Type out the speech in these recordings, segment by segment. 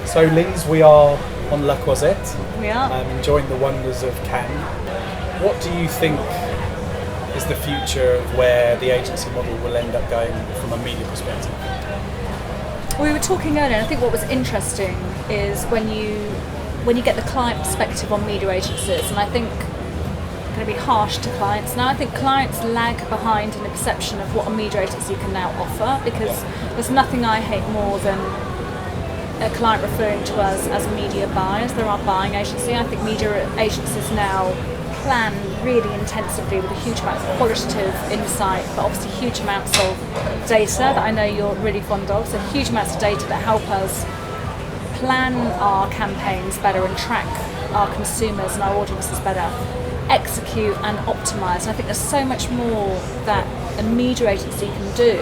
So, Lindsay, we are on La Croisette. We are. Enjoying the wonders of Cannes. What do you think is the future of where the agency model will end up going from a media perspective? We were talking earlier, and I think what was interesting is when you get the client perspective on media agencies, and I think I'm going to be harsh to clients now. I think clients lag behind in the perception of what a media agency can now offer, because there's nothing I hate more than a client referring to us as media buyers. They're our buying agency. I think media agencies now plan really intensively with a huge amount of qualitative insight, but obviously huge amounts of data that I know you're really fond of. So huge amounts of data that help us plan our campaigns better and track our consumers and our audiences better, execute and optimize. And I think there's so much more that a media agency can do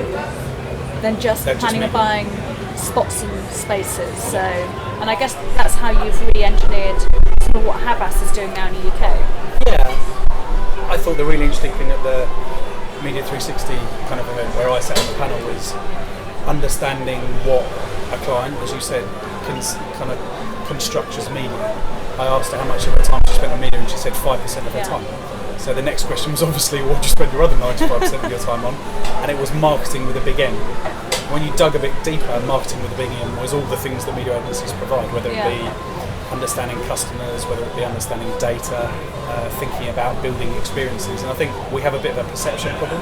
than just planning and buying spots and spaces. So, and I guess that's how you've re-engineered some of what Havas is doing now in the UK. Yeah, I thought the really interesting thing at the Media 360 kind of event where I sat on the panel was understanding what a client, as you said, can kind of construct as media. I asked her how much of her time she spent on media, and she said 5% of her time. So the next question was obviously, what do you spend your other 95% of your time on? And it was marketing with a big M. When you dug a bit deeper, marketing with a big M was all the things that media agencies provide, whether it be understanding customers, whether it be understanding data, thinking about building experiences. And I think we have a bit of a perception problem.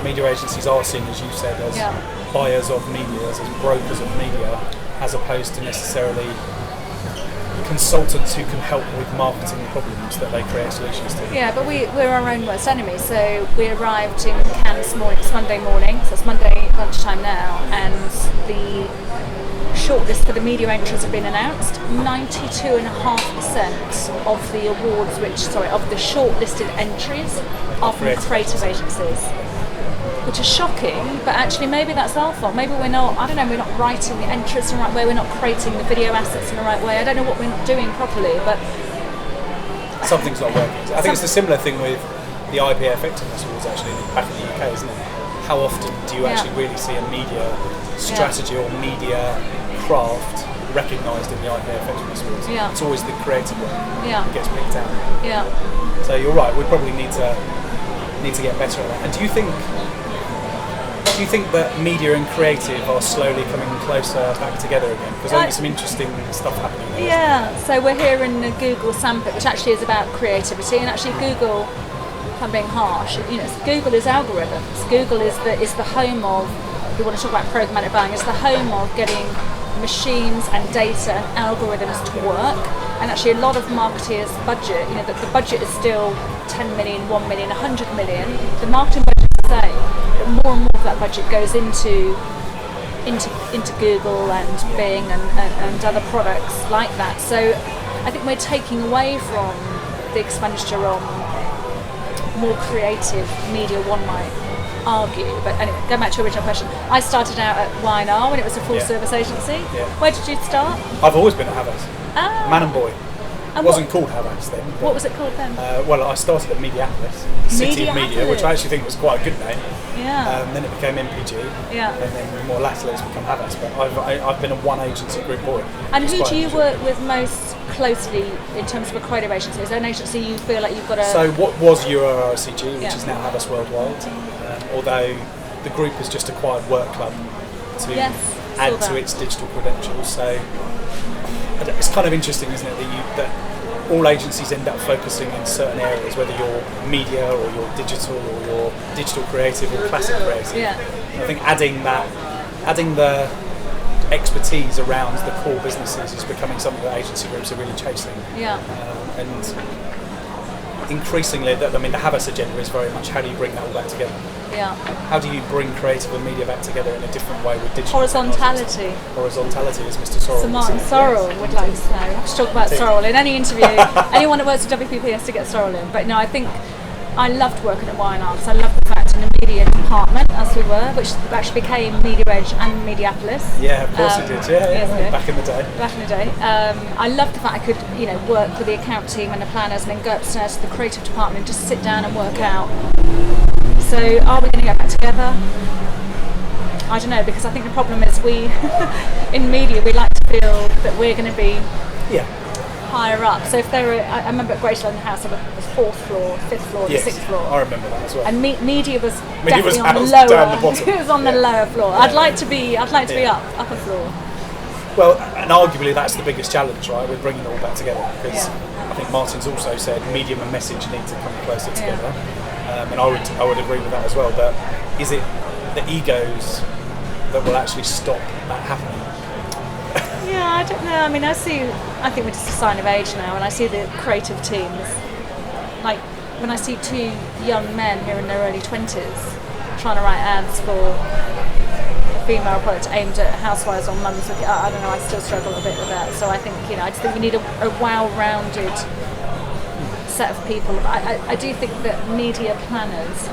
Media agencies are seen, as you said, as buyers of media, as brokers of media, as opposed to necessarily consultants who can help with marketing problems that they create solutions to. Yeah, but we're our own worst enemy. So we arrived in Cannes this morning, it's Monday morning, so it's Monday lunchtime now, and the shortlist for the media entries have been announced. 92.5% of the awards, of the shortlisted entries are from creative agencies. Which is shocking, but actually maybe that's our fault. Maybe we're not writing the entries in the right way, we're not creating the video assets in the right way. I don't know what we're not doing properly, but something's not working. I think it's a similar thing with the IP effectiveness awards actually back in the UK, isn't it? How often do you actually really see a media strategy or media craft recognised in the IP effectiveness awards? It's always the creative work that gets picked out. So you're right, we probably need to get better at that. And do you think that media and creative are slowly coming closer back together again? Because there's some interesting stuff happening there. Yeah, so we're here in the Google Sandpit, which actually is about creativity, and actually Google, if I'm being harsh, Google is algorithms. Google is the home of, if we want to talk about programmatic buying, it's the home of getting machines and data and algorithms to work. And actually a lot of marketers' budget, the budget is still 10 million, 1 million, 100 million. The marketing budget is the same, but more and more of that budget goes into Google and Bing and other products like that. So I think we're taking away from the expenditure on more creative media, one might argue. But anyway, going back to your original question, I started out at Y&R when it was a full service agency. Where did you start? I've always been at Havas. Man and boy. It wasn't called Havas then. What was it called then? Well, I started at Mediapolis, City of Media, which I actually think was quite a good name. Then it became MPG, and then more latterly it's become Havas. But I've been a one agency group boy. And who do you work with most closely in terms of a creative agency? Is there an agency you feel like you've got a... So what was EuroRCG, which is now Havas Worldwide, although the group has just acquired Work Club to add to its digital credentials. So it's kind of interesting, isn't it, that all agencies end up focusing in certain areas, whether you're media or you're digital or you're digital creative or classic creative. I think adding the expertise around the core businesses is becoming something that agency groups are really chasing. And increasingly, the Havas agenda is very much how do you bring that all back together? How do you bring creative and media back together in a different way with digital horizontality? Horizontality, as Mr. Sorrell. So Martin Sorrell would like to know. I have to talk about Sorrell in any interview. Anyone that works at WPP has to get Sorrell in. But no, I think I loved working at Y&R because I loved the fact in the media department, as we were, which actually became Media Edge and Mediapolis. Yeah, of course it did. Back in the day. Back in the day. I loved the fact I could, work with the account team and the planners, and then go upstairs to the creative department and just sit down and work out So are we going to get back together? I don't know, because I think the problem is we, in media, we like to feel that we're going to be higher up. So if there were, I remember at Greater London House, there was 4th floor, 5th floor, the 6th floor. I remember that as well. And media was Media definitely was on the down lower. the bottom. It was on the lower floor. I'd like to be upper floor. Well, and arguably that's the biggest challenge, right? We're bringing it all back together, because I think Martin's also said medium and message need to come closer together, and I would agree with that as well. But is it the egos that will actually stop that happening? Yeah, I don't know. I mean, I think we're just a sign of age now, and I see the creative teams. Like when I see 2 young men who are in their early 20s trying to write ads for a female product aimed at housewives or mums. I don't know. I still struggle a bit with that. So I think I just think we need a well-rounded set of people. I do think that media planners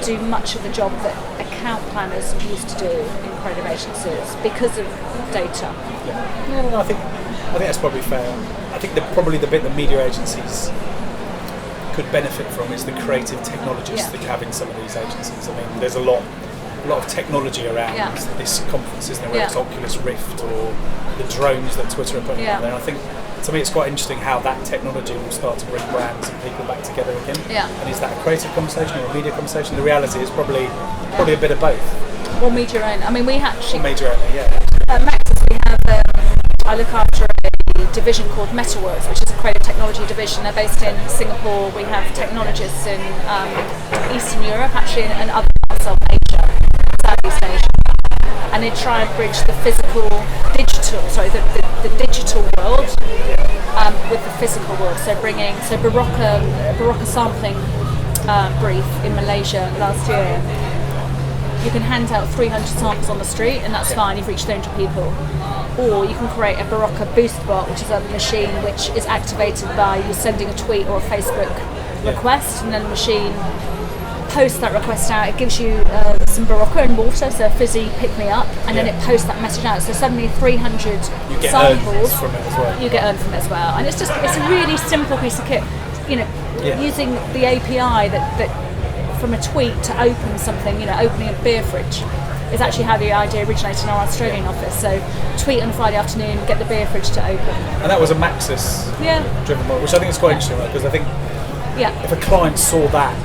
do much of the job that account planners used to do in creative agencies because of data. Yeah. No, I think that's probably fair. I think probably the bit that media agencies could benefit from is the creative technologists that you have in some of these agencies. I mean, there's a lot of technology around this conference, isn't there? Whether it's Oculus Rift or the drones that Twitter are putting out there. And I think, to me, it's quite interesting how that technology will start to bring brands and people back together again. Yeah. And is that a creative conversation or a media conversation? The reality is probably a bit of both. Or media only. I mean, we actually... Media only, At Maxus, we have... I look after a division called Metalworks, which is a creative technology division. They're based in Singapore. We have technologists in Eastern Europe, actually, and other parts of Asia, Southeast Asia. And they try and bridge the digital world with the physical world. So bringing Barocca sampling brief in Malaysia last year. You can hand out 300 samples on the street, and that's fine. You've reached 300 people. Or you can create a Barocca boost bot, which is a machine which is activated by you sending a tweet or a Facebook request, and then the machine posts that request out. It gives you some Barocca and water, so a fizzy pick-me-up, and then it posts that message out. So suddenly 300 samples from it as well. You get earned from it as well. And it's a really simple piece of kit. Using the API that from a tweet to open something, opening a beer fridge is actually how the idea originated in our Australian office. So tweet on Friday afternoon, get the beer fridge to open. And that was a Maxus driven model, which I think is quite interesting, because I think if a client saw that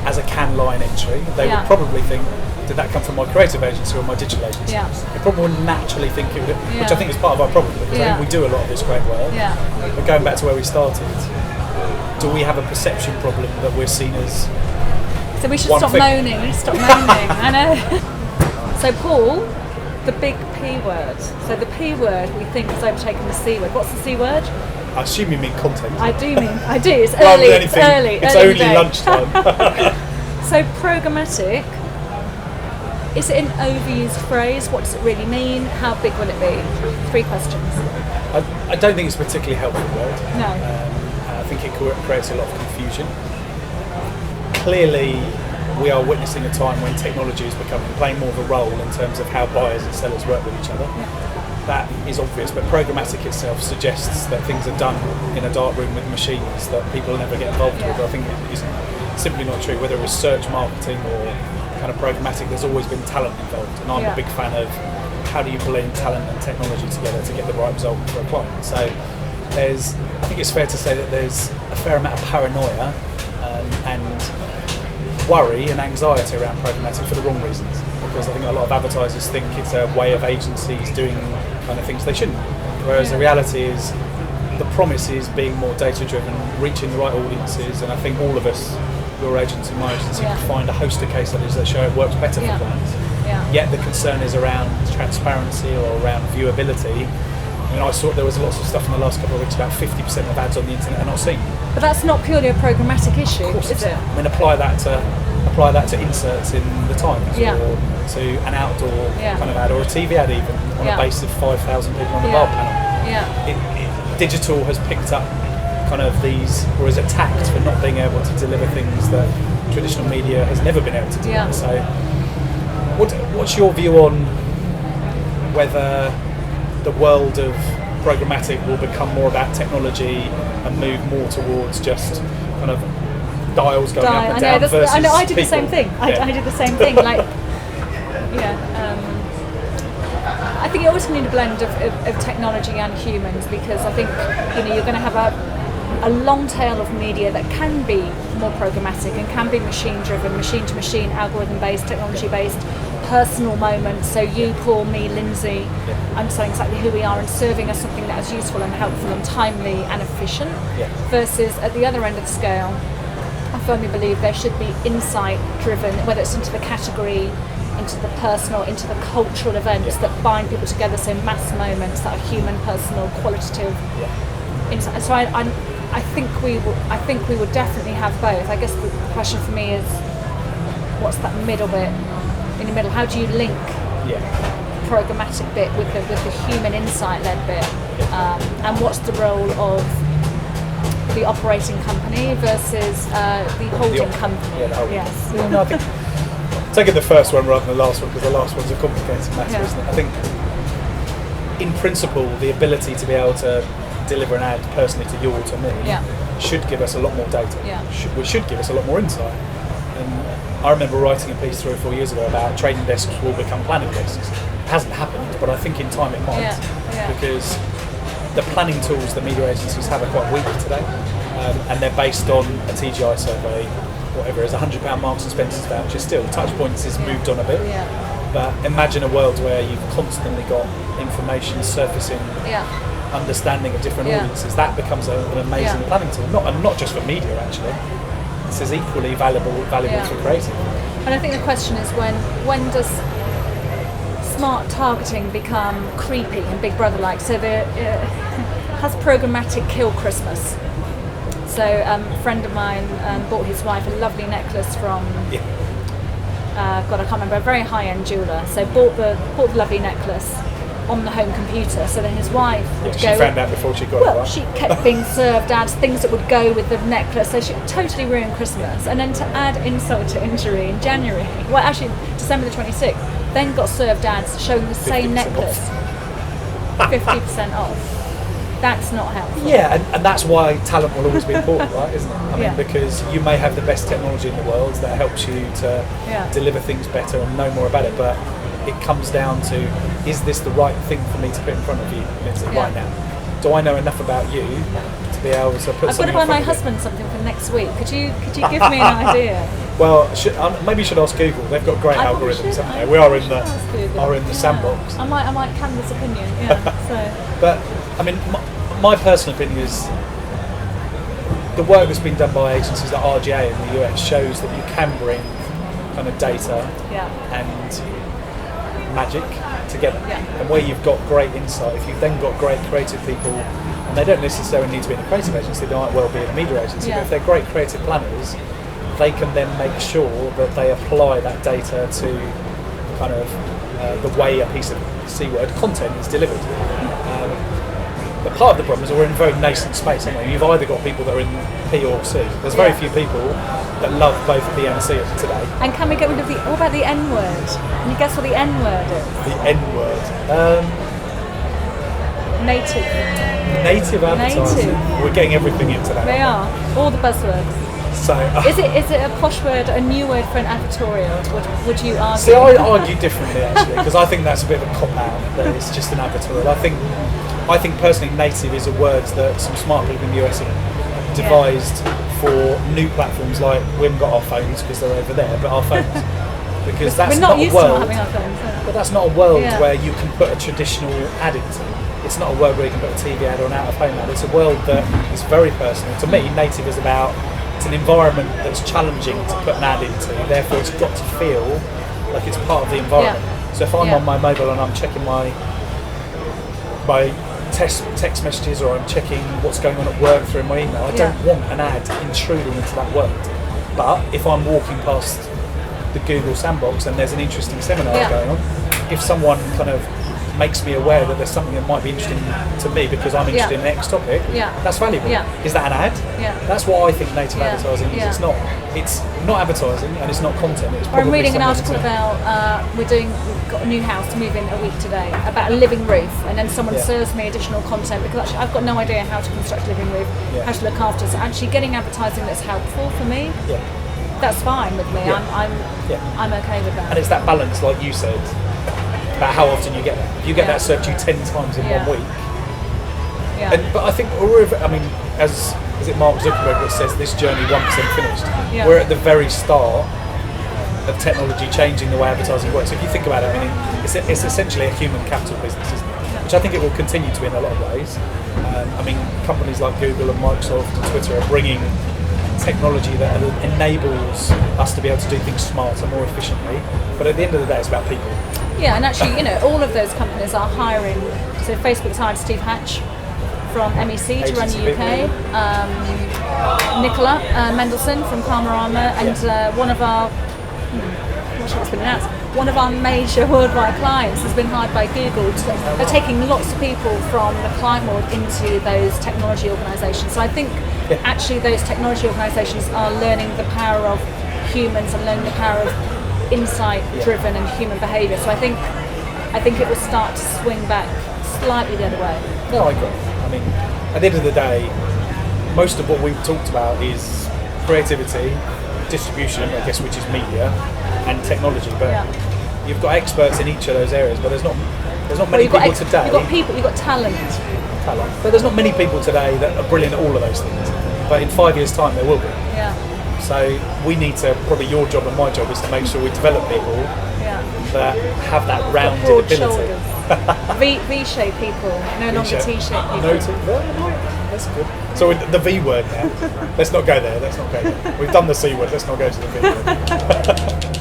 as a can line entry, they would probably think, did that come from my creative agency or my digital agency? They probably wouldn't naturally think it would, which I think is part of our problem, because I think we do a lot of this great work. But going back to where we started, do we have a perception problem that we're seen as... So we should stop moaning. I know. So Paul, the big P word. So the P word we think has overtaken the C word. What's the C word? I assume you mean content. I do. It's early. It's early. It's only lunchtime. So programmatic. Is it an overused phrase? What does it really mean? How big will it be? 3 questions. I don't think it's a particularly helpful word. No. I think it creates a lot of confusion. Clearly, we are witnessing a time when technology is playing more of a role in terms of how buyers and sellers work with each other. That is obvious, but programmatic itself suggests that things are done in a dark room with machines that people never get involved with. I think it is simply not true. Whether it was search marketing or kind of programmatic, there's always been talent involved, and I'm a big fan of how do you blend talent and technology together to get the right result for a client. So I think it's fair to say that there's a fair amount of paranoia and worry and anxiety around programmatic for the wrong reasons, because I think a lot of advertisers think it's a way of agencies doing kind of things they shouldn't, whereas the reality is the promise is being more data driven, reaching the right audiences, and I think all of us, your agency, my agency, can find a host of case studies that show it works better for clients. Yet the concern is around transparency or around viewability. I mean, I saw there was lots of stuff in the last couple of weeks about 50% of ads on the internet are not seen. But that's not purely a programmatic issue, is it? I mean, apply that to inserts in the Times, or to an outdoor kind of ad, or a TV ad even, on a base of 5,000 people on the bar panel. Digital has picked up kind of these, or is attacked for not being able to deliver things that traditional media has never been able to deliver. So what's your view on whether the world of programmatic will become more about technology and move more towards just kind of dials going up and down versus I know. I did the people. same thing. Yeah. I did the same thing. Like, I think you always need a blend of technology and humans, because I think you're going to have a long tail of media that can be more programmatic and can be machine-driven, machine-to-machine, algorithm-based, technology-based, personal moments. So you call me Lindsay, understanding exactly who we are and serving us something that is useful and helpful and timely and efficient. Versus at the other end of the scale, I firmly believe there should be insight-driven, whether it's into the category, into the personal, into the cultural events that bind people together. So mass moments that are human, personal, qualitative. Insight. So I think we will definitely have both. I guess the question for me is, what's that middle bit? In the middle, how do you link programmatic bit with the human insight-led bit, and what's the role of the operating company versus the holding company? Yes. No, I think taking the first one rather than the last one, because the last one's a complicated matter, isn't it? I think, in principle, the ability to be able to deliver an ad personally to you or to me should give us a lot more data. Which should give us a lot more insight. And I remember writing a piece 3 or 4 years ago about trading desks will become planning desks. It hasn't happened, but I think in time it might, because the planning tools that media agencies have are quite weak today, and they're based on a TGI survey, whatever it is, £100 Marks and Spencer's voucher. Still, Touchpoints has moved on a bit, but imagine a world where you've constantly got information surfacing, understanding of different audiences. That becomes an amazing planning tool, not just for media actually. This is equally valuable for creative. And I think the question is, when does smart targeting become creepy and Big Brother-like? So has programmatic killed Christmas? So a friend of mine bought his wife a lovely necklace from I can't remember, a very high-end jeweller. So bought the lovely necklace on the home computer, so then his wife would she found out before she got it, right? She kept being served ads, things that would go with the necklace, so she totally ruined Christmas. And then to add insult to injury, in January, well actually December the 26th, then got served ads showing the same necklace 50% off. That's not helpful. And that's why talent will always be important, right, isn't it? I mean, because you may have the best technology in the world that helps you to deliver things better and know more about it, but it comes down to, is this the right thing for me to put in front of you, Lindsay, right now? Do I know enough about you to be able to put something in front of you? I've got to buy my husband something for next week. Could you give me an idea? Well, maybe you should ask Google. They've got great algorithms, haven't they? We are in the sandbox. I might canvass opinion. But I mean, my personal opinion is the work that's been done by agencies like RGA in the US shows that you can bring kind of data and magic together. And where you've got great insight, if you've then got great creative people, and they don't necessarily need to be in a creative agency, they might well be in a media agency, but if they're great creative planners, they can then make sure that they apply that data to kind of the way a piece of C-word content is delivered. But part of the problem is we're in a very nascent space, aren't we? You've either got people that are in P or C. There's very few people that love both P and C today. And can we get rid of what about the N-word? Can you guess what the N-word is? The N-word? Native advertising. We're getting everything into that. They are. All the buzzwords. So, is it a posh word, a new word for an advertorial? Would you argue? See, I argue differently actually, because I think that's a bit of a cop-out, that it's just an advertorial. I think personally native is a word that some smart people in the US have devised for new platforms, like we haven't got our phones because they're over there, but our phones. Because that's not a world. But that's not a world where you can put a traditional ad into. It's not a world where you can put a TV ad or an out-of-home ad. It's a world that is very personal. To me, native is about, it's an environment that's challenging to put an ad into, therefore it's got to feel like it's part of the environment. So if I'm on my mobile and I'm checking my text messages, or I'm checking what's going on at work through my email, I don't want an ad intruding into that world. But if I'm walking past the Google sandbox and there's an interesting seminar going on, if someone kind of makes me aware that there's something that might be interesting to me because I'm interested in the next topic, that's valuable. Is that an ad? That's what I think native advertising is. It's not advertising and it's not content. It's I'm reading an article about we've got a new house to move in a week today about a living roof, and then someone serves me additional content because actually I've got no idea how to construct a living roof, how to look after. So actually getting advertising that's helpful for me, that's fine with me. I'm okay with that. And it's that balance, like you said, about how often you get that. If you get that served to you 10 times in 1 week. But I think, as is it Mark Zuckerberg that says this journey 1% finished? We're at the very start of technology changing the way advertising works. If you think about it, it's essentially a human capital business, isn't it? Which I think it will continue to be in a lot of ways. Companies like Google and Microsoft and Twitter are bringing technology that enables us to be able to do things smarter, more efficiently. But at the end of the day, it's about people. Yeah, and actually, all of those companies are hiring. So Facebook's hired Steve Hatch from MEC to run the UK, Nicola Mendelsohn from Karmarama, and one of our, I'm not sure it's been announced, one of our major worldwide clients has been hired by Google. They're taking lots of people from the client world into those technology organisations. So I think actually those technology organisations are learning the power of humans and learning the power of insight-driven and human behaviour. So I think it will start to swing back slightly the other way. No, I agree. At the end of the day, most of what we've talked about is creativity, distribution, I guess, which is media, and technology. But you've got experts in each of those areas, but there's not many people today. You've got talent. But there's not many people today that are brilliant at all of those things. But in 5 years' time, there will be. So we need to, probably your job and my job is to make sure we develop people that have that rounded broad ability. Shoulders. V-shaped people, no longer T-shaped people. That's good. So the V word now. Let's not go there. We've done the C word. Let's not go to the V word.